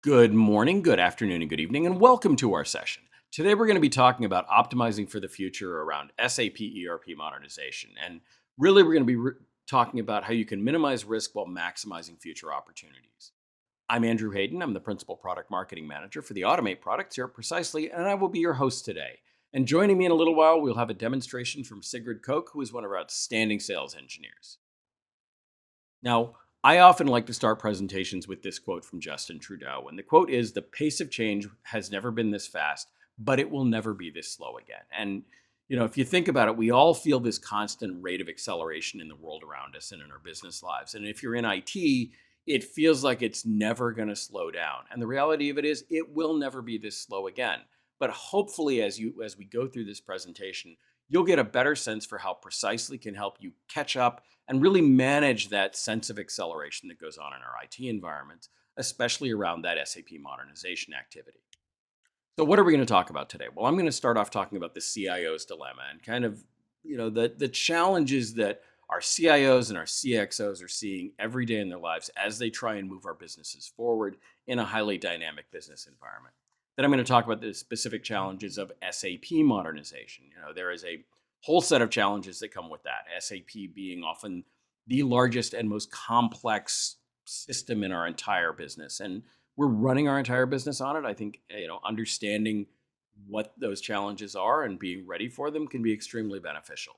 Good morning, good afternoon, and good evening, and welcome to our session. Today, we're going to be talking about optimizing for the future around SAP ERP modernization. And really, we're going to be talking about how you can minimize risk while maximizing future opportunities. I'm Andrew Hayden. I'm the Principal Product Marketing Manager for the Automate products here at Precisely, and I will be your host today. And joining me in a little while, we'll have a demonstration from Sigrid Koch, who is one of our outstanding sales engineers. Now, I often like to start presentations with this quote from Justin Trudeau. And the quote is: "The pace of change has never been this fast, but it will never be this slow again." And, if you think about it, we all feel this constant rate of acceleration in the world around us and in our business lives. And if you're in IT, it feels like it's never going to slow down. And the reality of it is, it will never be this slow again. But hopefully, as we go through this presentation, you'll get a better sense for how Precisely can help you catch up and really manage that sense of acceleration that goes on in our IT environments, especially around that SAP modernization activity. So, what are we going to talk about today? Well, I'm going to start off talking about the CIO's dilemma and kind of, the challenges that our CIOs and our CXOs are seeing every day in their lives as they try and move our businesses forward in a highly dynamic business environment. Then I'm going to talk about the specific challenges of SAP modernization. There is a whole set of challenges that come with that. SAP being often the largest and most complex system in our entire business, and we're running our entire business on it. I think understanding what those challenges are and being ready for them can be extremely beneficial.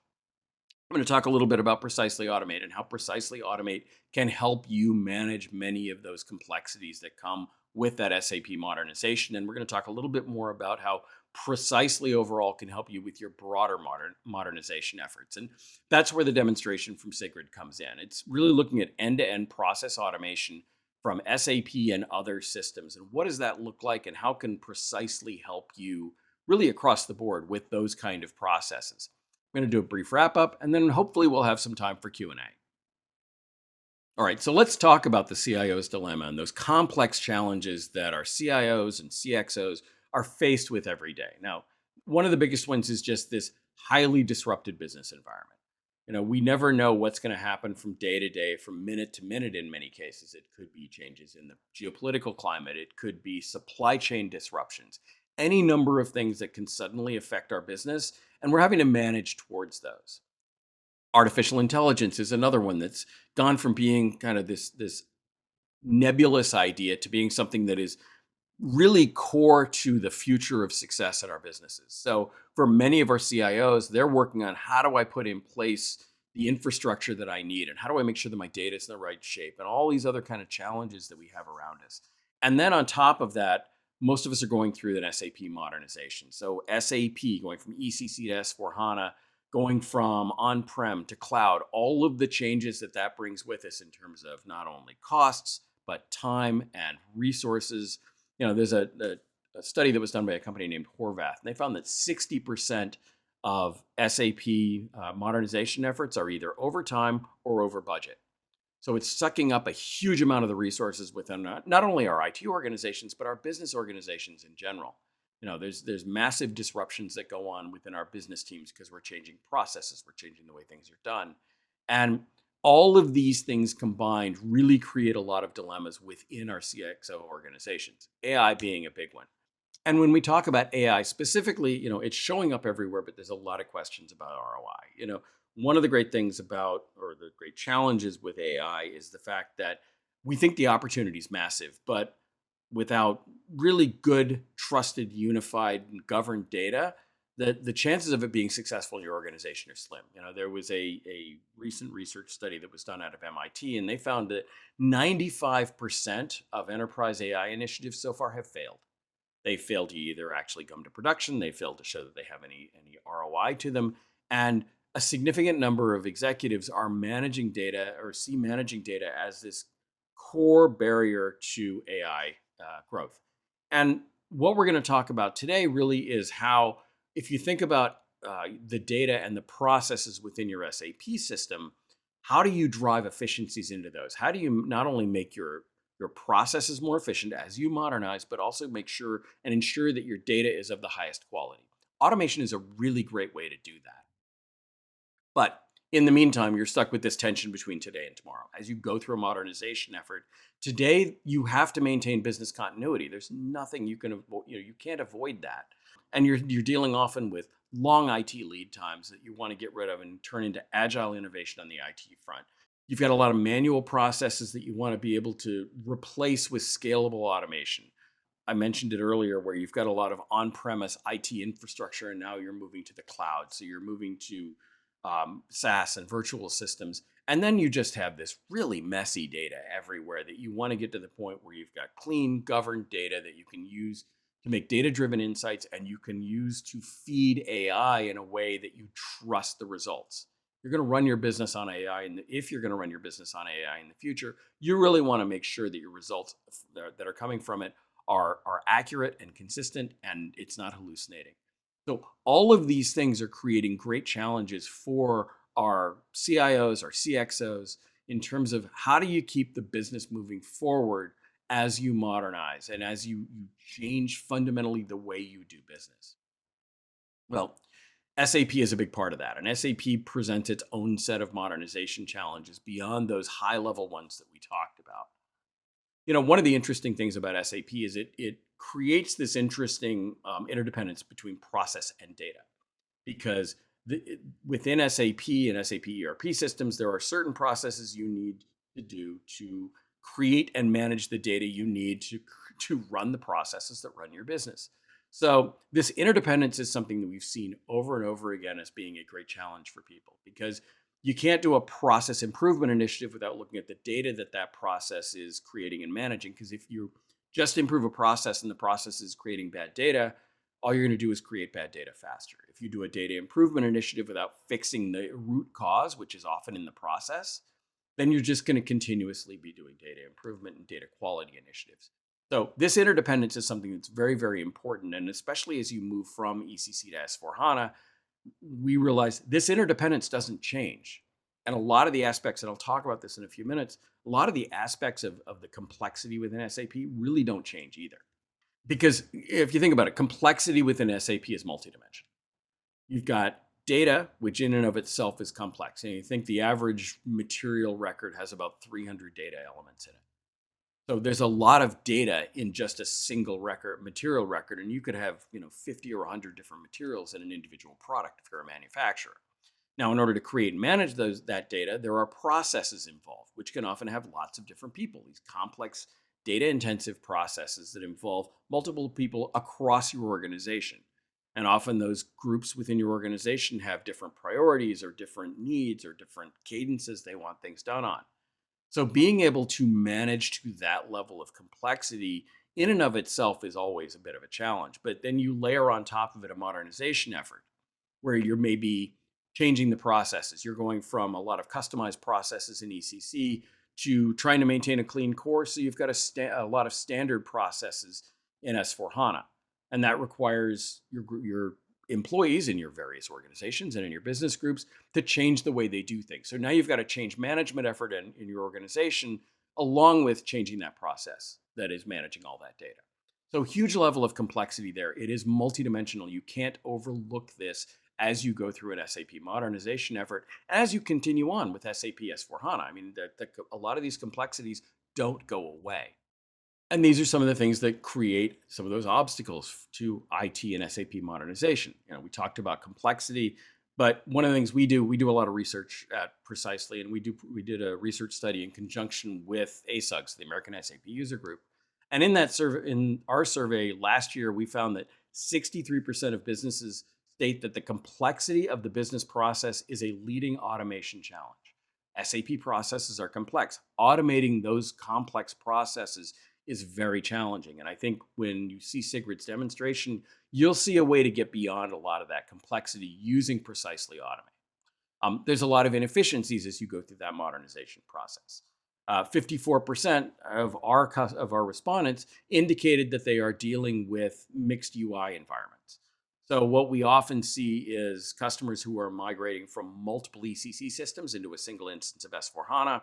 I'm going to talk a little bit about Precisely Automate and how Precisely Automate can help you manage many of those complexities that come with that SAP modernization. And we're going to talk a little bit more about how Precisely overall can help you with your broader modernization efforts. And that's where the demonstration from Sigrid comes in. It's really looking at end-to-end process automation from SAP and other systems. And what does that look like, and how can Precisely help you really across the board with those kind of processes? I'm going to do a brief wrap up, and then hopefully we'll have some time for Q&A. All right, so let's talk about the CIO's dilemma and those complex challenges that our CIOs and CXOs are faced with every day. Now, one of the biggest ones is just this highly disrupted business environment. We never know what's going to happen from day to day, from minute to minute in many cases. It could be changes in the geopolitical climate. It could be supply chain disruptions, any number of things that can suddenly affect our business, and we're having to manage towards those. Artificial intelligence is another one that's gone from being kind of this nebulous idea to being something that is really core to the future of success in our businesses. So for many of our CIOs, they're working on, how do I put in place the infrastructure that I need, and how do I make sure that my data is in the right shape, and all these other kind of challenges that we have around us. And then on top of that, most of us are going through an SAP modernization. So SAP going from ECC to S/4HANA, going from on-prem to cloud, all of the changes that brings with us in terms of not only costs, but time and resources. There's a study that was done by a company named Horvath, and they found that 60% of SAP modernization efforts are either over time or over budget. So it's sucking up a huge amount of the resources within not only our IT organizations, but our business organizations in general. There's massive disruptions that go on within our business teams because we're changing processes, we're changing the way things are done. And all of these things combined really create a lot of dilemmas within our CXO organizations, AI being a big one. And when we talk about AI specifically, it's showing up everywhere, but there's a lot of questions about ROI. One of the great things about, or the great challenges with AI, is the fact that we think the opportunity is massive, but without really good, trusted, unified, and governed data, the chances of it being successful in your organization are slim. There was a recent research study that was done out of MIT, and they found that 95% of enterprise AI initiatives so far have failed. They failed to either actually come to production, they failed to show that they have any ROI to them, and a significant number of executives are managing data, or see managing data as this core barrier to AI growth. And what we're going to talk about today really is how, if you think about the data and the processes within your SAP system, how do you drive efficiencies into those? How do you not only make your processes more efficient as you modernize, but also make sure and ensure that your data is of the highest quality? Automation is a really great way to do that. But In the meantime, you're stuck with this tension between today and tomorrow. As you go through a modernization effort, today you have to maintain business continuity. There's nothing you can avoid, you can't avoid that. And you're dealing often with long IT lead times that you want to get rid of and turn into agile innovation on the IT front. You've got a lot of manual processes that you want to be able to replace with scalable automation. I mentioned it earlier where you've got a lot of on-premise IT infrastructure and now you're moving to the cloud. So you're moving to SaaS and virtual systems. And then you just have this really messy data everywhere that you want to get to the point where you've got clean, governed data that you can use to make data-driven insights and you can use to feed AI in a way that you trust the results. You're going to run your business on AI, and if you're going to run your business on AI in the future, you really want to make sure that your results that are coming from it are accurate and consistent, and it's not hallucinating. So all of these things are creating great challenges for our CIOs, our CXOs, in terms of how do you keep the business moving forward as you modernize and as you change fundamentally the way you do business. Well, SAP is a big part of that, and SAP presents its own set of modernization challenges beyond those high-level ones that we talked about. One of the interesting things about SAP is it creates this interesting interdependence between process and data, because within SAP and SAP ERP systems, there are certain processes you need to do to create and manage the data you need to run the processes that run your business. So this interdependence is something that we've seen over and over again as being a great challenge for people, because you can't do a process improvement initiative without looking at the data that process is creating and managing. Because if you just improve a process and the process is creating bad data, all you're going to do is create bad data faster. If you do a data improvement initiative without fixing the root cause, which is often in the process, then you're just going to continuously be doing data improvement and data quality initiatives. So this interdependence is something that's very, very important. And especially as you move from ECC to S/4HANA, we realize this interdependence doesn't change. And a lot of the aspects, and I'll talk about this in a few minutes, a lot of the aspects of the complexity within SAP really don't change either. Because if you think about it, complexity within SAP is multidimensional. You've got data, which in and of itself is complex. And you think the average material record has about 300 data elements in it. So there's a lot of data in just a single material record, and you could have 50 or 100 different materials in an individual product if you're a manufacturer. Now, in order to create and manage that data, there are processes involved, which can often have lots of different people. These complex data-intensive processes that involve multiple people across your organization. And often those groups within your organization have different priorities or different needs or different cadences they want things done on. So being able to manage to that level of complexity in and of itself is always a bit of a challenge. But then you layer on top of it a modernization effort where you're maybe changing the processes. You're going from a lot of customized processes in ECC to trying to maintain a clean core. So you've got a lot of standard processes in S/4HANA. And that requires your employees in your various organizations and in your business groups to change the way they do things. So now you've got a change management effort in your organization, along with changing that process that is managing all that data. So huge level of complexity there. It is multidimensional. You can't overlook this as you go through an SAP modernization effort, as you continue on with SAP S/4HANA. I mean, a lot of these complexities don't go away. And these are some of the things that create some of those obstacles to IT and SAP modernization. We talked about complexity, but one of the things we do a lot of research at Precisely, and we did a research study in conjunction with ASUGS, the American SAP User Group. And in our survey last year, we found that 63% of businesses state that the complexity of the business process is a leading automation challenge. SAP processes are complex. Automating those complex processes is very challenging. And I think when you see Sigrid's demonstration, you'll see a way to get beyond a lot of that complexity using Precisely Automate. There's a lot of inefficiencies as you go through that modernization process. 54% of our respondents indicated that they are dealing with mixed UI environments. So what we often see is customers who are migrating from multiple ECC systems into a single instance of S/4HANA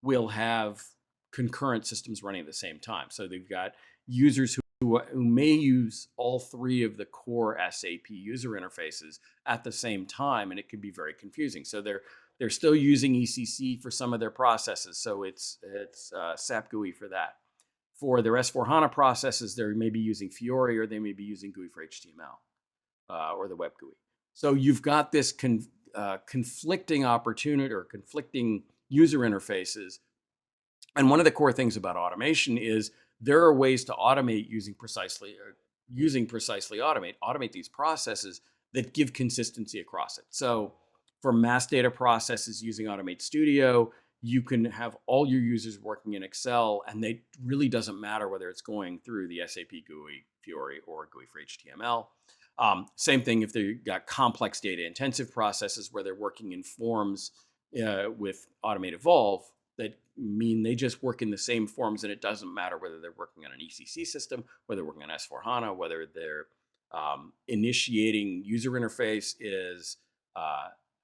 will have concurrent systems running at the same time. So they've got users who may use all three of the core SAP user interfaces at the same time, and it can be very confusing. So They're still using ECC for some of their processes, so it's SAP GUI for that. For their S4HANA processes, they may be using Fiori or they may be using GUI for HTML or the web GUI. So you've got this conflicting opportunity or conflicting user interfaces. And one of the core things about automation is there are ways to automate using precisely automate these processes that give consistency across it. So for mass data processes using Automate Studio, you can have all your users working in Excel, and it really doesn't matter whether it's going through the SAP GUI, Fiori, or GUI for HTML. Same thing if they've got complex data intensive processes where they're working in forms with Automate Evolve that mean they just work in the same forms, and it doesn't matter whether they're working on an ECC system, whether they're working on S4HANA, whether they're initiating user interface is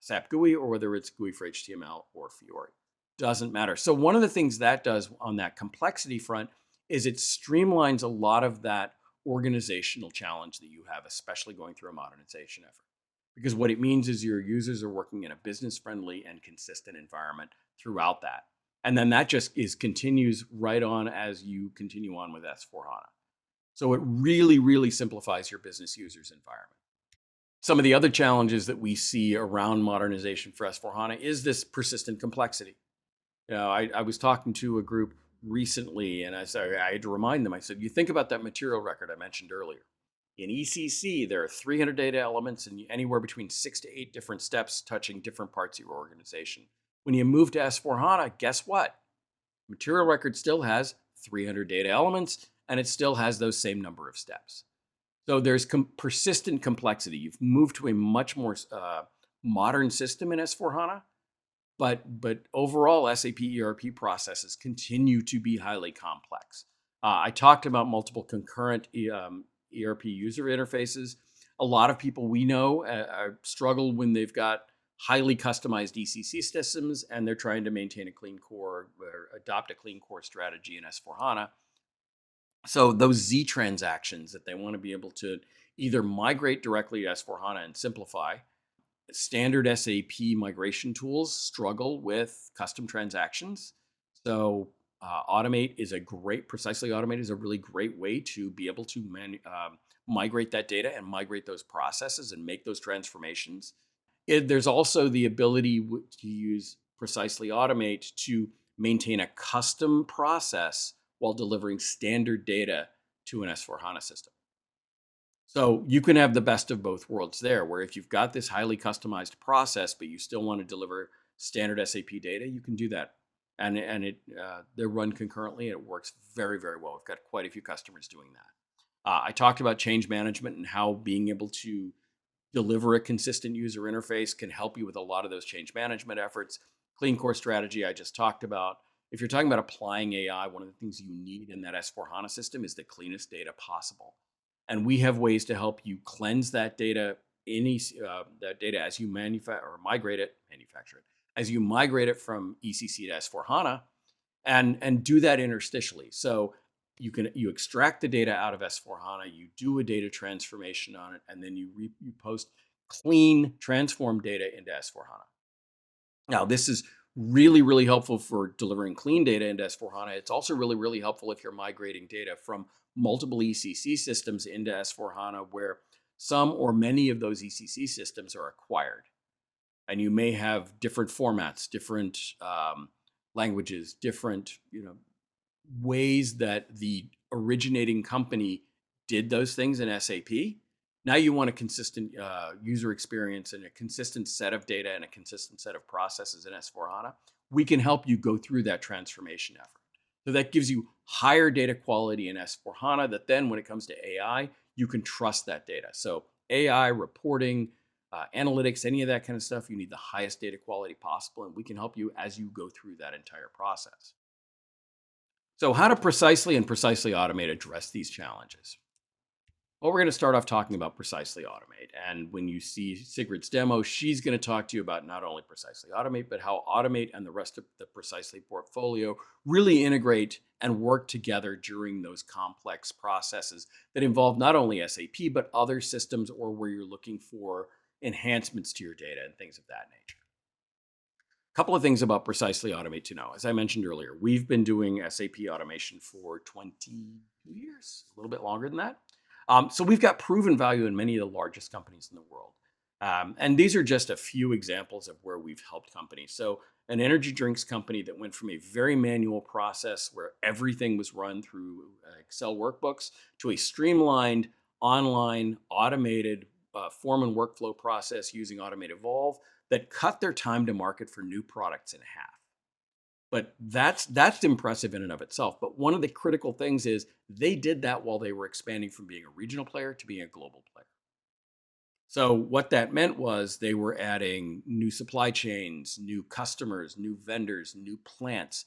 SAP GUI or whether it's GUI for HTML or Fiori. Doesn't matter. So one of the things that does on that complexity front is it streamlines a lot of that organizational challenge that you have, especially going through a modernization effort. Because what it means is your users are working in a business-friendly and consistent environment throughout that. And then that just continues right on as you continue on with S4HANA. So it really, really simplifies your business users environment. Some of the other challenges that we see around modernization for S4HANA is this persistent complexity. I was talking to a group recently, and I had to remind them. I said, you think about that material record I mentioned earlier. In ECC, there are 300 data elements and anywhere between 6 to 8 different steps touching different parts of your organization. When you move to S4HANA, guess what? Material record still has 300 data elements, and it still has those same number of steps. So there's persistent complexity. You've moved to a much more modern system in S4HANA, but overall, SAP ERP processes continue to be highly complex. I talked about multiple concurrent ERP user interfaces. A lot of people we know struggle when they've got highly customized ECC systems and they're trying to maintain a clean core or adopt a clean core strategy in S4HANA. So those Z transactions that they want to be able to either migrate directly to S4HANA and simplify. Standard SAP migration tools struggle with custom transactions. So Precisely Automate is a really great way to be able to migrate that data and migrate those processes and make those transformations. There's also the ability to use Precisely Automate to maintain a custom process while delivering standard data to an S4HANA system. So you can have the best of both worlds there, where if you've got this highly customized process, but you still want to deliver standard SAP data, you can do that. And they're run concurrently, and it works very, very well. We've got quite a few customers doing that. I talked about change management and how being able to deliver a consistent user interface can help you with a lot of those change management efforts. Clean core strategy I just talked about. If you're talking about applying AI, one of the things you need in that S4HANA system is the cleanest data possible. And we have ways to help you cleanse that data, as you manufacture it, as you migrate it from ECC to S4HANA, and do that interstitially. So you extract the data out of S4HANA, you do a data transformation on it, and then you post clean transformed data into S4HANA. Now, this is really, really helpful for delivering clean data into S4HANA. It's also really, really helpful if you're migrating data from multiple ECC systems into S4HANA, where some or many of those ECC systems are acquired. And you may have different formats, different languages, different ways that the originating company did those things in SAP. Now you want a consistent user experience and a consistent set of data and a consistent set of processes in S4HANA. We can help you go through that transformation effort. So that gives you higher data quality in S4HANA that then when it comes to AI, you can trust that data. So AI, reporting, analytics, any of that kind of stuff, you need the highest data quality possible, and we can help you as you go through that entire process. So how to precisely automate address these challenges? Well, we're going to start off talking about Precisely Automate. And when you see Sigrid's demo, she's going to talk to you about not only Precisely Automate, but how Automate and the rest of the Precisely portfolio really integrate and work together during those complex processes that involve not only SAP, but other systems or where you're looking for enhancements to your data and things of that nature. Couple of things about Precisely Automate to know. As I mentioned earlier, we've been doing SAP automation for 22 years, a little bit longer than that. So we've got proven value in many of the largest companies in the world. And these are just a few examples of where we've helped companies. So an energy drinks company that went from a very manual process where everything was run through Excel workbooks to a streamlined, online, automated form and workflow process using Automate Evolve that cut their time to market for new products in half. But that's impressive in and of itself. But one of the critical things is they did that while they were expanding from being a regional player to being a global player. So what that meant was they were adding new supply chains, new customers, new vendors, new plants.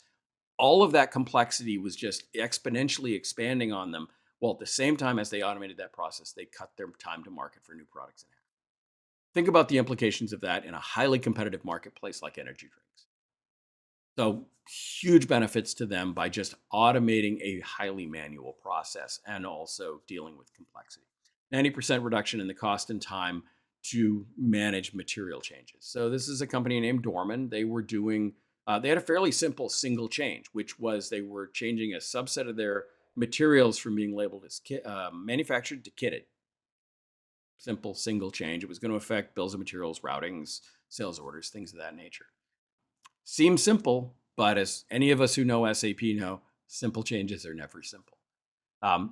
All of that complexity was just exponentially expanding on them, while at the same time as they automated that process, they cut their time to market for new products in half. Think about the implications of that in a highly competitive marketplace like energy drinks. So huge benefits to them by just automating a highly manual process and also dealing with complexity. 90% reduction in the cost and time to manage material changes. So this is a company named Dorman. They were doing, they had a fairly simple single change, which was they were changing a subset of their materials from being labeled as manufactured to kitted. Simple single change. It was going to affect bills of materials, routings, sales orders, things of that nature. Seems simple, but as any of us who know SAP know, simple changes are never simple.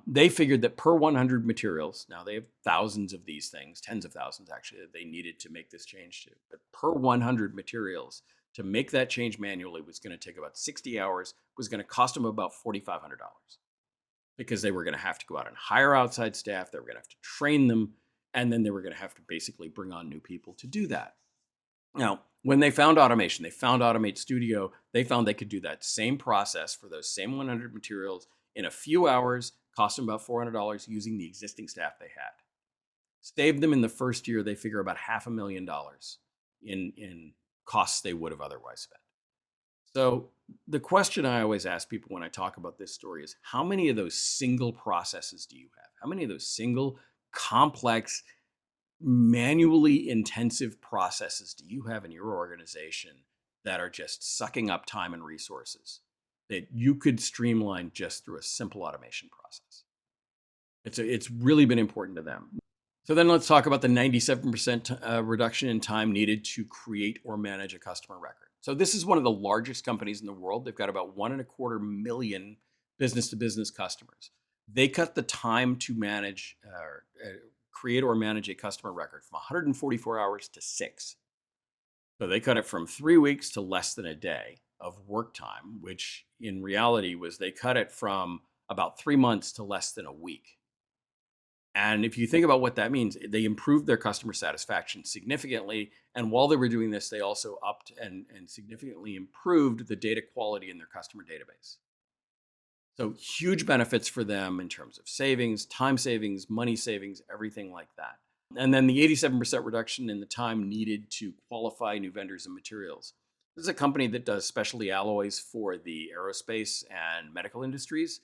They figured that per 100 materials, now they have thousands of these things, tens of thousands actually, that they needed to make this change to, but per 100 materials, to make that change manually was going to take about 60 hours, was going to cost them about $4,500 because they were going to have to go out and hire outside staff, they were going to have to train them, and then they were going to have to basically bring on new people to do that. Now, when they found automation, they found Automate Studio, they found they could do that same process for those same 100 materials in a few hours, cost them about $400 using the existing staff they had. Saved them in the first year, they figure about $500,000 in costs they would have otherwise spent. So the question I always ask people when I talk about this story is, how many of those single processes do you have? How many of those single, complex, manually intensive processes do you have in your organization that are just sucking up time and resources that you could streamline just through a simple automation process? It's really been important to them. So then let's talk about the 97% reduction in time needed to create or manage a customer record. So this is one of the largest companies in the world. They've got about 1.25 million business-to-business customers. They cut the time to manage, create or manage a customer record from 144 hours to 6. So they cut it from 3 weeks to less than a day of work time, which in reality was they cut it from about 3 months to less than a week. And if you think about what that means, they improved their customer satisfaction significantly. And while they were doing this, they also upped and significantly improved the data quality in their customer database. So huge benefits for them in terms of savings, time savings, money savings, everything like that. And then the 87% reduction in the time needed to qualify new vendors and materials. This is a company that does specialty alloys for the aerospace and medical industries.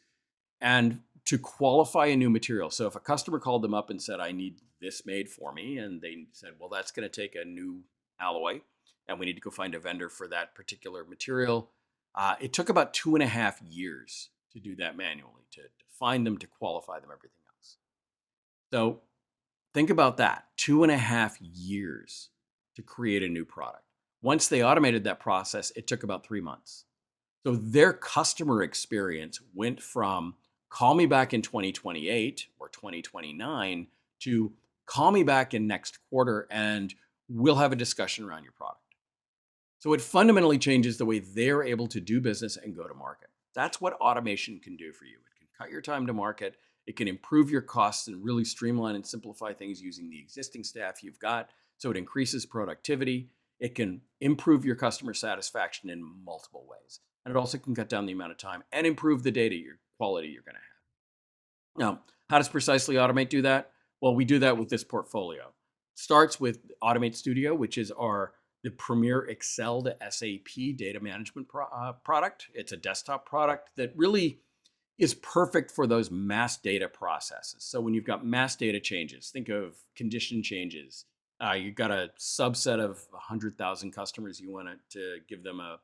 And to qualify a new material, so if a customer called them up and said, I need this made for me, and they said, well, that's going to take a new alloy, and we need to go find a vendor for that particular material. It took about 2.5 years to do that manually, to find them, to qualify them, everything else. So think about that, 2.5 years to create a new product. Once they automated that process, it took about 3 months. So their customer experience went from call me back in 2028 or 2029 to call me back in next quarter and we'll have a discussion around your product. So it fundamentally changes the way they're able to do business and go to market. That's what automation can do for you. It can cut your time to market. It can improve your costs and really streamline and simplify things using the existing staff you've got. So it increases productivity. It can improve your customer satisfaction in multiple ways. And it also can cut down the amount of time and improve the data quality you're going to have. Now, how does Precisely Automate do that? Well, we do that with this portfolio. It starts with Automate Studio, which is the premier Excel to SAP data management product. It's a desktop product that really is perfect for those mass data processes. So when you've got mass data changes, think of condition changes, You've got a subset of 100,000 customers. You want to give them a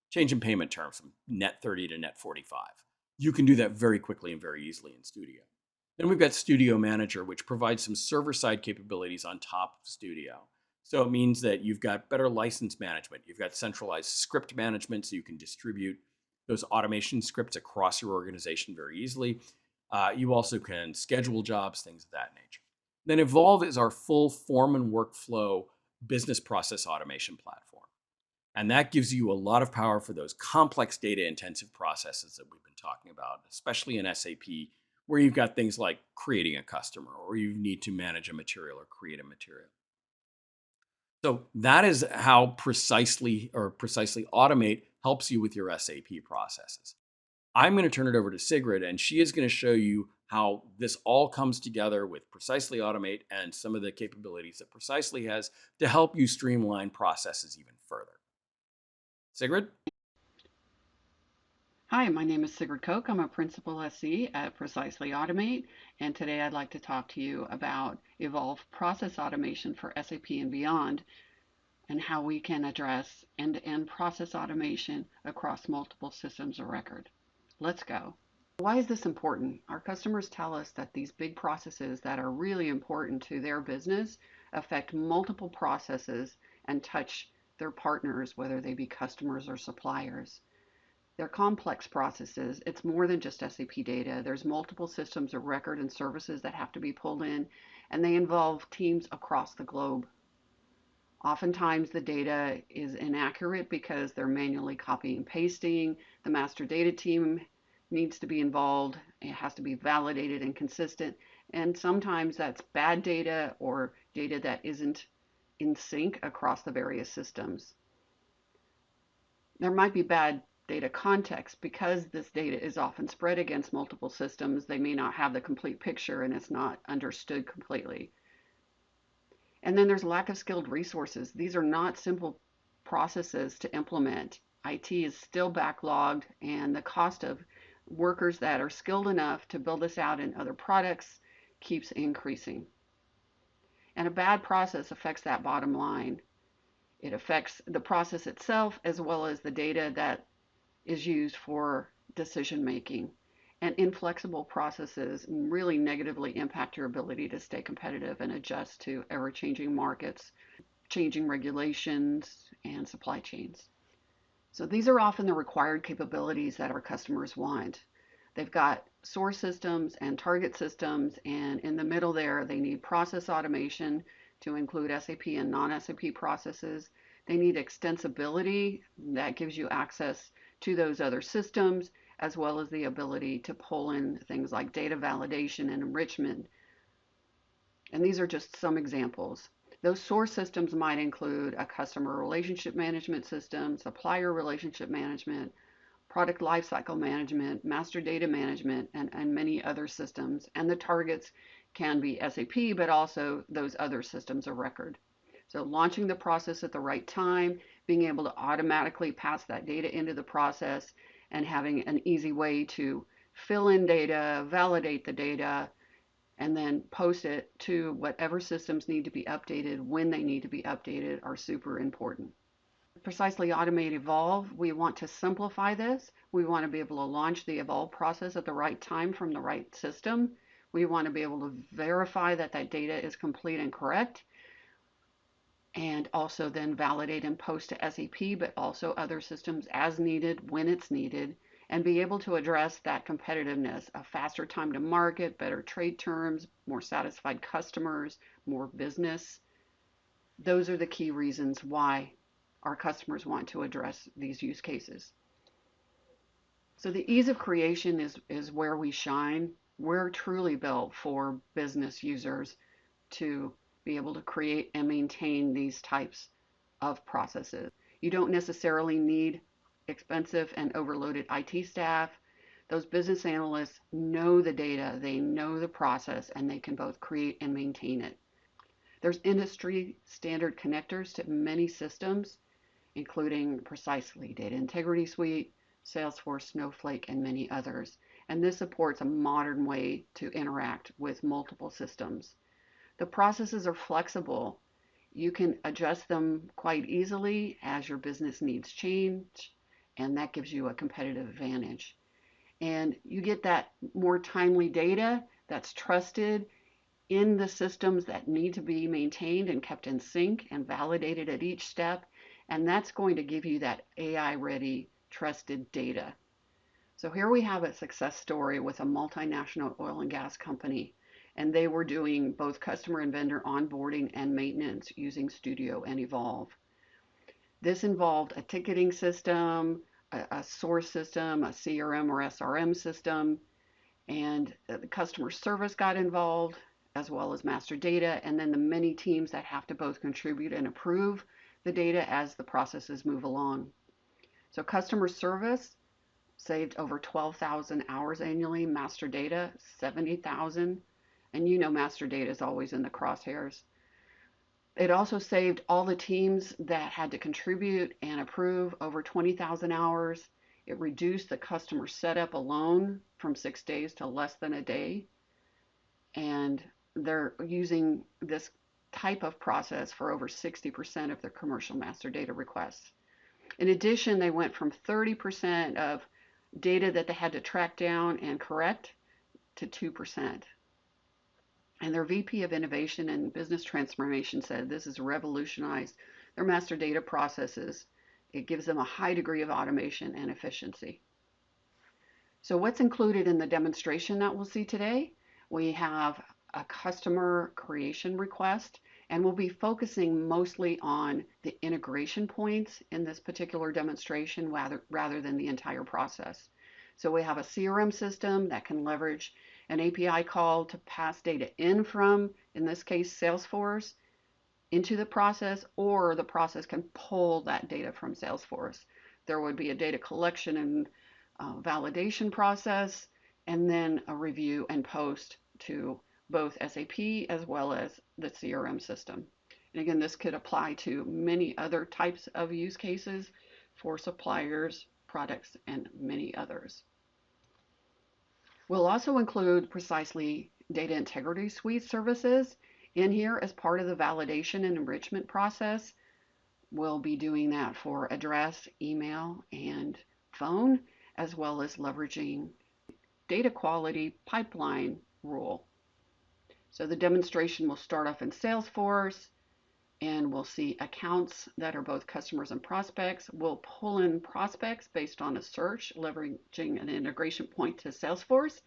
change in payment term from net 30 to net 45. You can do that very quickly and very easily in Studio. Then we've got Studio Manager, which provides some server-side capabilities on top of Studio. So it means that you've got better license management. You've got centralized script management, so you can distribute those automation scripts across your organization very easily. You also can schedule jobs, things of that nature. Then Evolve is our full form and workflow business process automation platform. And that gives you a lot of power for those complex data intensive processes that we've been talking about, especially in SAP, where you've got things like creating a customer or you need to manage a material or create a material. So that is how precisely automate helps you with your SAP processes. I'm going to turn it over to Sigrid, and she is going to show you how this all comes together with Precisely Automate and some of the capabilities that Precisely has to help you streamline processes even further. Sigrid? Hi, my name is Sigrid Koch. I'm a Principal SC at Precisely Automate, and today I'd like to talk to you about Evolve Process Automation for SAP and beyond, and how we can address end-to-end process automation across multiple systems of record. Let's go. Why is this important? Our customers tell us that these big processes that are really important to their business affect multiple processes and touch their partners, whether they be customers or suppliers. They're complex processes. It's more than just SAP data. There's multiple systems of record and services that have to be pulled in, and they involve teams across the globe. Oftentimes the data is inaccurate because they're manually copying and pasting. The master data team needs to be involved. It has to be validated and consistent. And sometimes that's bad data or data that isn't in sync across the various systems. There might be bad data context because this data is often spread against multiple systems. They may not have the complete picture and it's not understood completely. And then there's lack of skilled resources. These are not simple processes to implement. IT is still backlogged, and the cost of workers that are skilled enough to build this out in other products keeps increasing. And a bad process affects that bottom line. It affects the process itself as well as the data that is used for decision making. And inflexible processes really negatively impact your ability to stay competitive and adjust to ever changing markets, changing regulations, and supply chains. So these are often the required capabilities that our customers want. They've got source systems and target systems, and in the middle there, they need process automation to include SAP and non-SAP processes. They need extensibility that gives you access to those other systems, as well as the ability to pull in things like data validation and enrichment. And these are just some examples. Those source systems might include a customer relationship management system, supplier relationship management, product lifecycle management, master data management, and many other systems. And the targets can be SAP, but also those other systems of record. So launching the process at the right time, being able to automatically pass that data into the process, and having an easy way to fill in data, validate the data, and then post it to whatever systems need to be updated when they need to be updated are super important. Precisely Automate Evolve, we want to simplify this. We want to be able to launch the Evolve process at the right time from the right system. We want to be able to verify that that data is complete and correct, and also then validate and post to SAP, but also other systems as needed when it's needed, and be able to address that competitiveness, a faster time to market, better trade terms, more satisfied customers, more business. Those are the key reasons why our customers want to address these use cases. So the ease of creation is where we shine. We're truly built for business users to be able to create and maintain these types of processes. You don't necessarily need expensive and overloaded IT staff. Those business analysts know the data, they know the process, and they can both create and maintain it. There's industry standard connectors to many systems, including Precisely Data Integrity Suite, Salesforce, Snowflake, and many others. And this supports a modern way to interact with multiple systems. The processes are flexible. You can adjust them quite easily as your business needs change, and that gives you a competitive advantage. And you get that more timely data that's trusted in the systems that need to be maintained and kept in sync and validated at each step. And that's going to give you that AI ready, trusted data. So here we have a success story with a multinational oil and gas company. And they were doing both customer and vendor onboarding and maintenance using Studio and Evolve. This involved a ticketing system, a source system, a CRM or SRM system, and the customer service got involved, as well as master data, and then the many teams that have to both contribute and approve the data as the processes move along. So customer service saved over 12,000 hours annually, master data 70,000, and you know master data is always in the crosshairs. It also saved all the teams that had to contribute and approve over 20,000 hours. It reduced the customer setup alone from 6 days to less than a day. And they're using this type of process for over 60% of their commercial master data requests. In addition, they went from 30% of data that they had to track down and correct to 2%. And their VP of Innovation and Business Transformation said this has revolutionized their master data processes. It gives them a high degree of automation and efficiency. So what's included in the demonstration that we'll see today? We have a customer creation request, and we'll be focusing mostly on the integration points in this particular demonstration rather than the entire process. So we have a CRM system that can leverage an API call to pass data in from, in this case, Salesforce, into the process, or the process can pull that data from Salesforce. There would be a data collection and validation process, and then a review and post to both SAP as well as the CRM system. And again, this could apply to many other types of use cases for suppliers, products, and many others. We'll also include precisely data integrity suite services in here as part of the validation and enrichment process. We'll be doing that for address, email, and phone, as well as leveraging data quality pipeline rule. So the demonstration will start off in Salesforce, and we'll see accounts that are both customers and prospects. We'll pull in prospects based on a search, leveraging an integration point to Salesforce.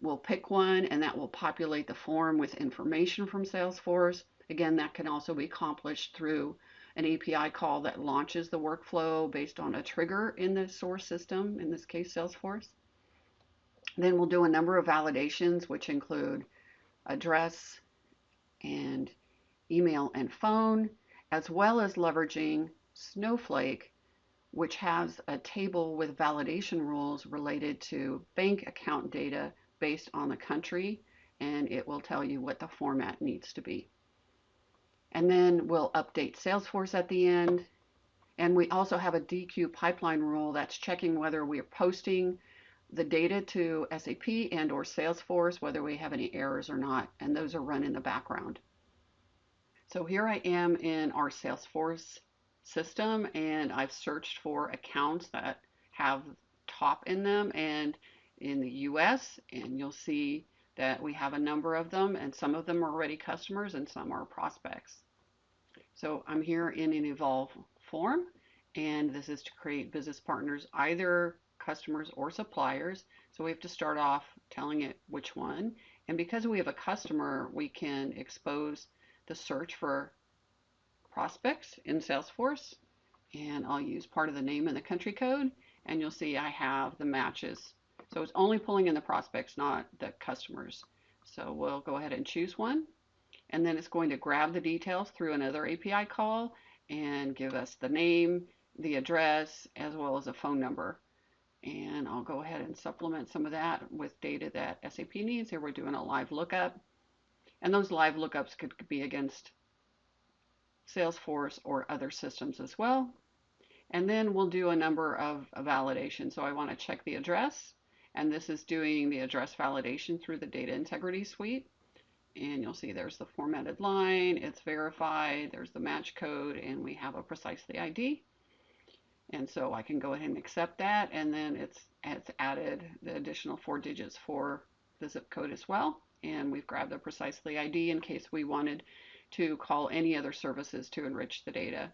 We'll pick one, and that will populate the form with information from Salesforce. Again, that can also be accomplished through an API call that launches the workflow based on a trigger in the source system, in this case, Salesforce. Then we'll do a number of validations, which include address and email and phone, as well as leveraging Snowflake, which has a table with validation rules related to bank account data based on the country, and it will tell you what the format needs to be. And then we'll update Salesforce at the end. And we also have a DQ pipeline rule that's checking whether we are posting the data to SAP and or Salesforce, whether we have any errors or not, and those are run in the background. So here I am in our Salesforce system, and I've searched for accounts that have top in them and in the US, and you'll see that we have a number of them, and some of them are already customers and some are prospects. So I'm here in an Evolve form, and this is to create business partners, either customers or suppliers. So we have to start off telling it which one. And because we have a customer, we can expose the search for prospects in Salesforce. And I'll use part of the name and the country code, and you'll see I have the matches. So it's only pulling in the prospects, not the customers. So we'll go ahead and choose one. And then it's going to grab the details through another API call and give us the name, the address, as well as a phone number. And I'll go ahead and supplement some of that with data that SAP needs. Here we're doing a live lookup. And those live lookups could be against Salesforce or other systems as well. And then we'll do a number of validations. So I want to check the address, and this is doing the address validation through the data integrity suite. and you'll see there's the formatted line, it's verified, there's the match code, and we have a precisely ID. And so I can go ahead and accept that, and then it's added the additional 4 digits for the zip code as well. And we've grabbed the precisely ID in case we wanted to call any other services to enrich the data.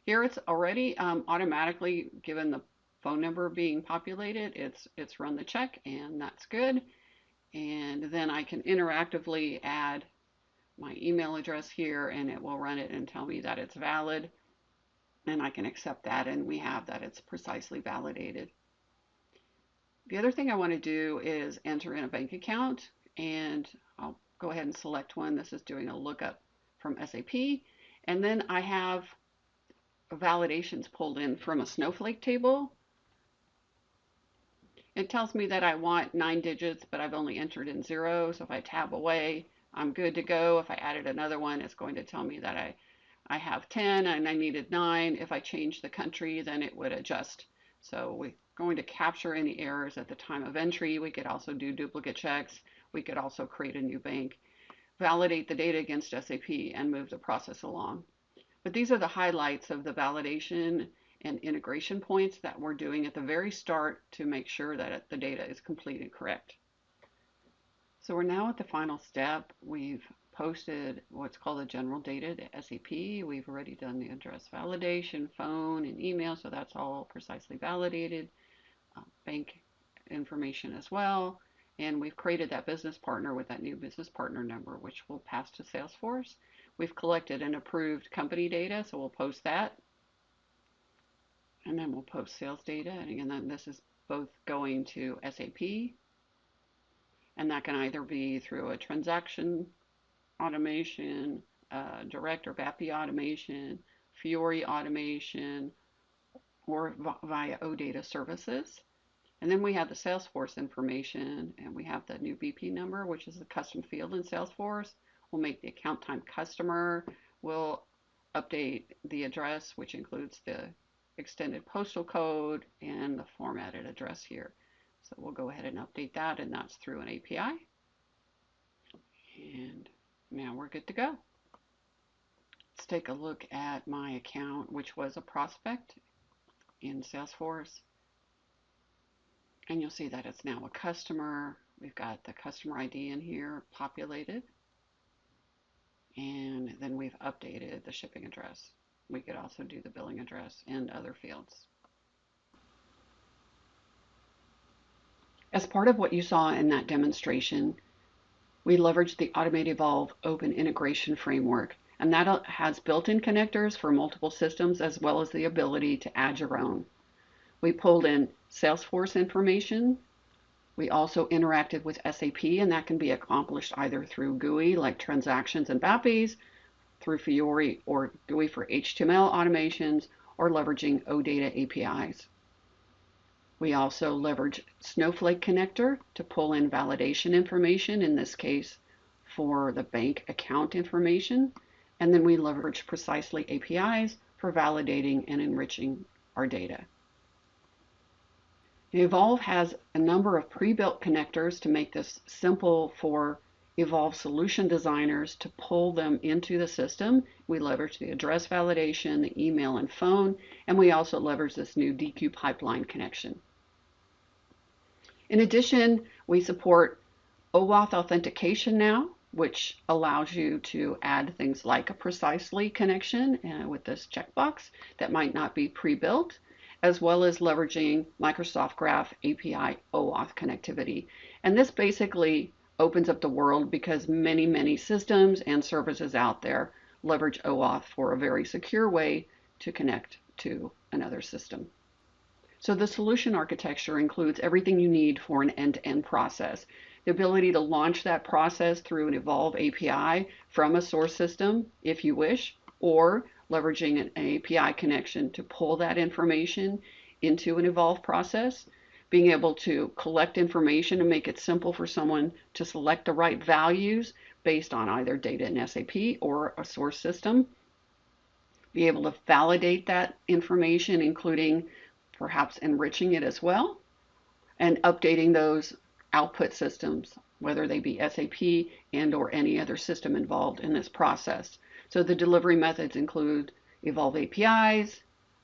Here it's already automatically given the phone number being populated. It's run the check, and that's good. And then I can interactively add my email address here, and it will run it and tell me that it's valid. And I can accept that, and we have that it's precisely validated. The other thing I want to do is enter in a bank account, and I'll go ahead and select one. This is doing a lookup from SAP. And then I have validations pulled in from a Snowflake table. It tells me that I want 9 digits, but I've only entered in 0. So if I tab away, I'm good to go. If I added another one, it's going to tell me that I have 10 and I needed 9. If I change the country, then it would adjust. So we're going to capture any errors at the time of entry. We could also do duplicate checks. We could also create a new bank, validate the data against SAP, and move the process along. But these are the highlights of the validation and integration points that we're doing at the very start to make sure that the data is complete and correct. So we're now at the final step. We've posted what's called the general data to SAP. We've already done the address validation, phone, and email, so that's all precisely validated. Bank information as well. And we've created that business partner with that new business partner number, which will pass to Salesforce. We've collected and approved company data, so we'll post that. And then we'll post sales data. And again, then this is both going to SAP, and that can either be through a transaction automation, direct or BAPI automation, Fiori automation, or via OData services. And then we have the Salesforce information, and we have the new BP number, which is a custom field in Salesforce. We'll make the account time customer. We'll update the address, which includes the extended postal code and the formatted address here. So we'll go ahead and update that, and that's through an API. And now we're good to go. Let's take a look at my account, which was a prospect in Salesforce. And you'll see that it's now a customer. We've got the customer ID in here populated. And then we've updated the shipping address. We could also do the billing address and other fields. As part of what you saw in that demonstration, we leveraged the Automate Evolve Open Integration Framework, and that has built-in connectors for multiple systems as well as the ability to add your own. We pulled in Salesforce information. We also interacted with SAP, and that can be accomplished either through GUI like transactions and BAPIs, through Fiori or GUI for HTML automations, or leveraging OData APIs. We also leverage Snowflake connector to pull in validation information, in this case for the bank account information. And then we leverage Precisely APIs for validating and enriching our data. Evolve has a number of pre-built connectors to make this simple for Evolve solution designers to pull them into the system. We leverage the address validation, the email and phone, and we also leverage this new DQ pipeline connection. In addition, we support OAuth authentication now, which allows you to add things like a Precisely connection with this checkbox that might not be pre-built, as well as leveraging Microsoft Graph API OAuth connectivity. And this basically opens up the world because many systems and services out there leverage OAuth for a very secure way to connect to another system. So the solution architecture includes everything you need for an end-to-end process. The ability to launch that process through an Evolve API from a source system, if you wish, or leveraging an API connection to pull that information into an Evolve process, being able to collect information and make it simple for someone to select the right values based on either data in SAP or a source system, be able to validate that information, including perhaps enriching it as well, and updating those output systems whether they be SAP and or any other system involved in this process. So the delivery methods include Evolve APIs,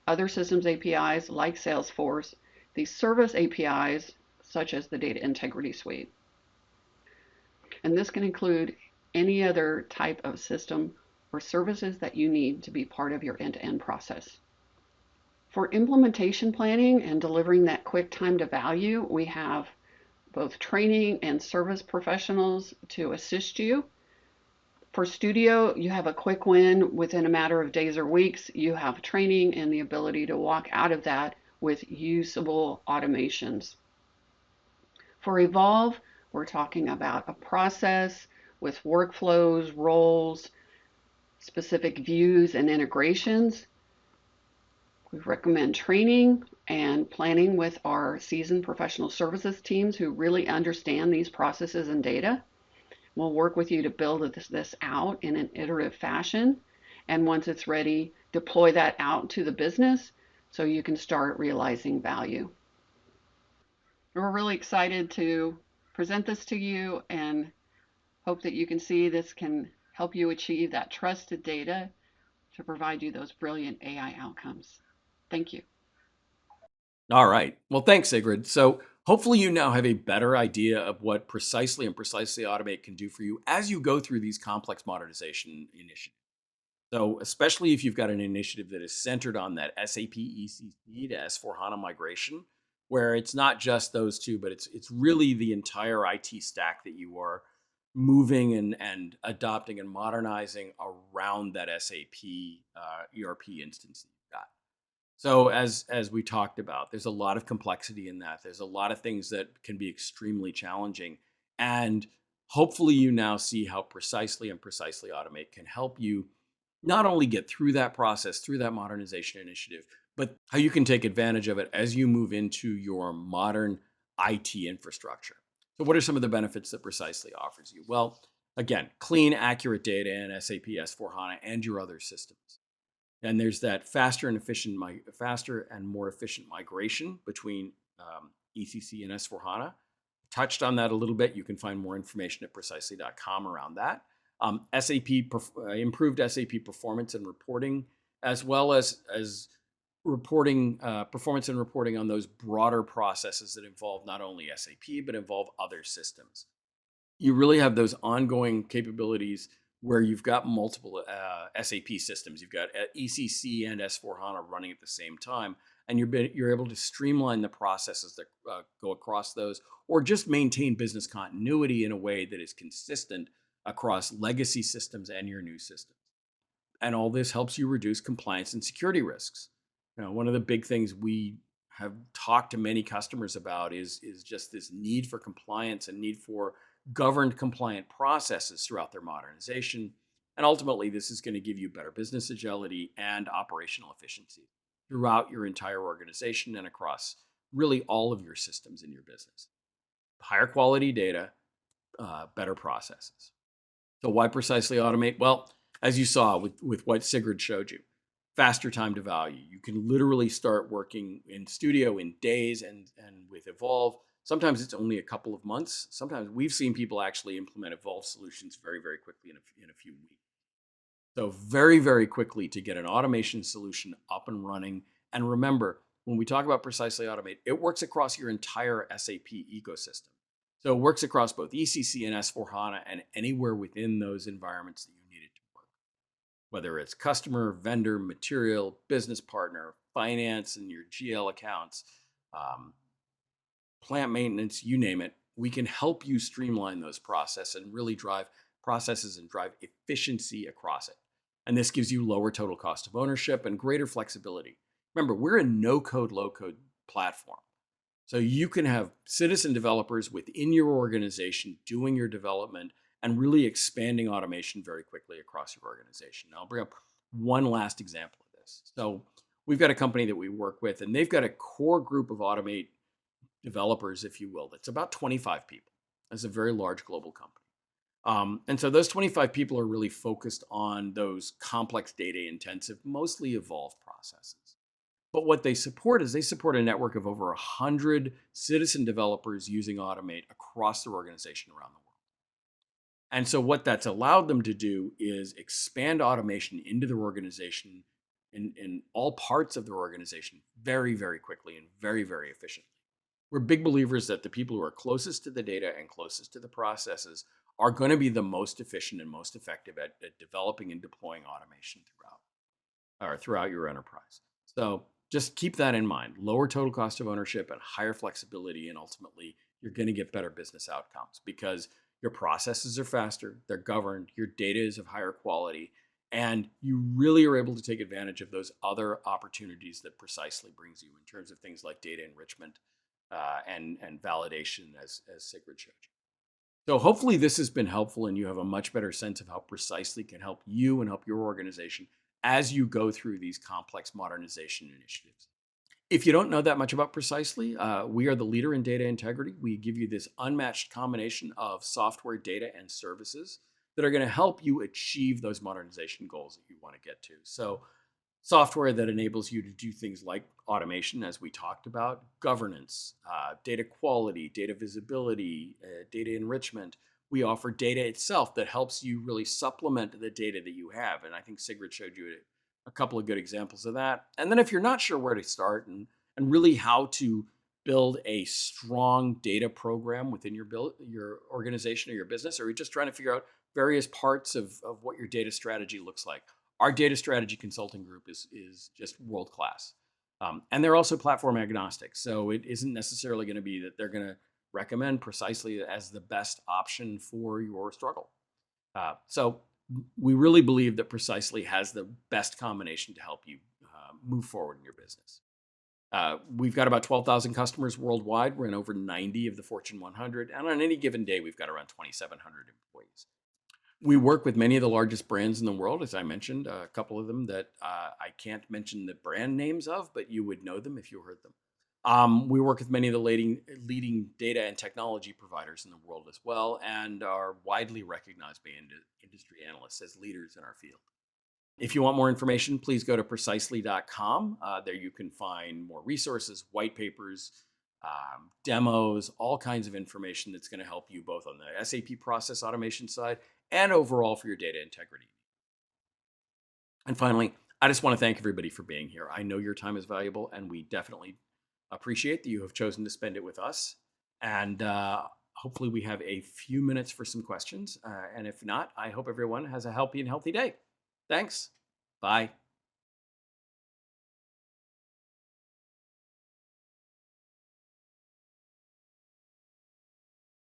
other systems APIs like Salesforce, the service APIs such as the Data Integrity Suite. And this can include any other type of system or services that you need to be part of your end-to-end process. For implementation planning and delivering that quick time to value, we have both training and service professionals to assist you. For Studio, you have a quick win within a matter of days or weeks. You have training and the ability to walk out of that with usable automations. For Evolve, we're talking about a process with workflows, roles, specific views, and integrations. We recommend training and planning with our seasoned professional services teams who really understand these processes and data. We'll work with you to build this out in an iterative fashion. And once it's ready, deploy that out to the business so you can start realizing value. We're really excited to present this to you and hope that you can see this can help you achieve that trusted data to provide you those brilliant AI outcomes. Thank you. All right. Well, thanks, Sigrid. So hopefully you now have a better idea of what Precisely and Precisely Automate can do for you as you go through these complex modernization initiatives. So especially if you've got an initiative that is centered on that SAP ECC to S/4HANA migration, where it's not just those two, but it's really the entire IT stack that you are moving and adopting and modernizing around that SAP ERP instance that you've got. So as we talked about, there's a lot of complexity in that. There's a lot of things that can be extremely challenging. And hopefully you now see how Precisely and Precisely Automate can help you not only get through that process, through that modernization initiative, but how you can take advantage of it as you move into your modern IT infrastructure. So what are some of the benefits that Precisely offers you? Well, again, clean, accurate data in SAP S/4HANA and your other systems. And there's that faster and more efficient migration between ECC and S/4HANA. Touched on that a little bit. You can find more information at precisely.com around that. Improved SAP performance and reporting, as well as reporting performance and reporting on those broader processes that involve not only SAP but involve other systems. You really have those ongoing capabilities where you've got multiple SAP systems. You've got ECC and S/4HANA running at the same time, and you're able to streamline the processes that go across those, or just maintain business continuity in a way that is consistent across legacy systems and your new systems. And all this helps you reduce compliance and security risks. One of the big things we have talked to many customers about is just this need for compliance and need for governed compliant processes throughout their modernization. And ultimately, this is going to give you better business agility and operational efficiency throughout your entire organization and across really all of your systems in your business. Higher quality data, better processes. So why Precisely Automate? Well, as you saw with what Sigrid showed you, faster time to value. You can literally start working in Studio in days, and with Evolve, sometimes it's only a couple of months. Sometimes we've seen people actually implement Evolve solutions very, very quickly in a few weeks. So very, very quickly to get an automation solution up and running. And remember, when we talk about Precisely Automate, it works across your entire SAP ecosystem. So it works across both ECC and S/4HANA and anywhere within those environments that you need it to work. Whether it's customer, vendor, material, business partner, finance, and your GL accounts, plant maintenance, you name it, we can help you streamline those processes and really drive efficiency across it. And this gives you lower total cost of ownership and greater flexibility. Remember, we're a no-code, low-code platform. So you can have citizen developers within your organization doing your development and really expanding automation very quickly across your organization. Now, I'll bring up one last example of this. So we've got a company that we work with, and they've got a core group of Automate developers, if you will, that's about 25 people. That's a very large global company. And so those 25 people are really focused on those complex data intensive, mostly Evolve processes. But what they support is they support a network of over 100 citizen developers using Automate across their organization around the world. And so what that's allowed them to do is expand automation into their organization in all parts of their organization very, very quickly and very, very efficiently. We're big believers that the people who are closest to the data and closest to the processes are going to be the most efficient and most effective at developing and deploying automation throughout your enterprise. So just keep that in mind. Lower total cost of ownership and higher flexibility, and ultimately you're going to get better business outcomes because your processes are faster, they're governed, your data is of higher quality, and you really are able to take advantage of those other opportunities that Precisely brings you in terms of things like data enrichment and validation, as Sigrid showed you. So hopefully this has been helpful and you have a much better sense of how Precisely can help you and help your organization as you go through these complex modernization initiatives. If you don't know that much about Precisely, we are the leader in data integrity. We give you this unmatched combination of software, data, and services that are going to help you achieve those modernization goals that you want to get to. So software that enables you to do things like automation, as we talked about, governance, data quality, data visibility, data enrichment. We offer data itself that helps you really supplement the data that you have. And I think Sigrid showed you a couple of good examples of that. And then if you're not sure where to start and really how to build a strong data program within your organization or your business, or you're just trying to figure out various parts of what your data strategy looks like, our data strategy consulting group is just world class. And they're also platform agnostic. So it isn't necessarily going to be that they're going to recommend Precisely as the best option for your struggle. So we really believe that Precisely has the best combination to help you move forward in your business. We've got about 12,000 customers worldwide. We're in over 90 of the Fortune 100. And on any given day, we've got around 2,700 employees. We work with many of the largest brands in the world, as I mentioned, a couple of them that I can't mention the brand names of, but you would know them if you heard them. We work with many of the leading data and technology providers in the world as well, and are widely recognized by industry analysts as leaders in our field. If you want more information, please go to precisely.com. There you can find more resources, white papers, demos, all kinds of information that's going to help you both on the SAP process automation side and overall for your data integrity. And finally, I just want to thank everybody for being here. I know your time is valuable, and we definitely appreciate that you have chosen to spend it with us. And hopefully we have a few minutes for some questions. And if not, I hope everyone has a healthy day. Thanks. Bye.